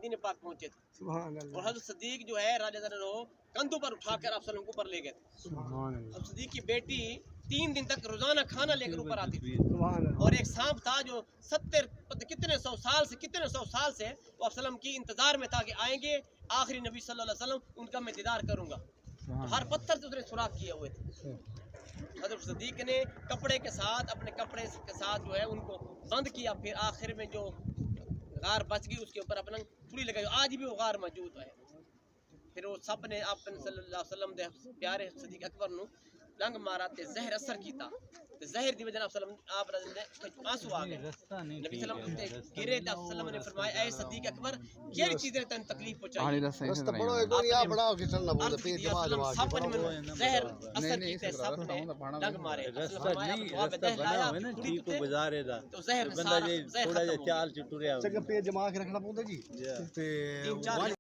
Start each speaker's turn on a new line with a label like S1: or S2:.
S1: مدینے پاک پہنچے تھے اور حضرت صدیق جو ہے رضی اللہ عنہ کندھوں پر اٹھا کر آپ صلی اللہ علیہ وسلم کو اوپر لے گئے تھے. حضرت صدیق کی بیٹی 3 دن تک روزانہ کھانا لے کر اوپر آتی تھی اور ایک سانپ تھا جو 70 کتنے سو سال سے وہ آپ صلی اللہ علیہ وسلم کی انتظار میں تھا کہ آئیں گے آخری نبی صلی اللہ علیہ وسلم ان کا میں دیدار کروں گا. تو ہر پتھر سے اس نے سوراخ کیے ہوئے تھے. حضرت صدیق نے کپڑے کے ساتھ اپنے کپڑے کے ساتھ جو ہے ان کو بند کیا. پھر آخر میں جو غار بچ گئی اس کے اوپر اپنا چھری لگائی. آج بھی وہ غار موجود ہے. پھر وہ سب نے آپ صلی اللہ علیہ وسلم دے پیارے صدیق اکبر نو لنگ مارا تے زہر اثر کیتا تے زہر دی وجہ نال آپ نے آنسو آ گئے. نبی صلی اللہ علیہ وسلم گرے تے وسلم نے فرمایا اے صدیق اکبر کیڑی چیز نے تن تکلیف پہنچائی رستہ بڑو ہے کوئی یا بڑا کہ چلنا بولے پیر جماعت جماعت سب نے زہر اثر کیتے سب نے لنگ مارے. رستہ نہیں رستہ بنا ہوئے نا ٹھیک کو گزارے دا تو زہر بندہ جی تھوڑا جا چال چ ٹریا چنگا پیر جما کے رکھنا پوندا جی تے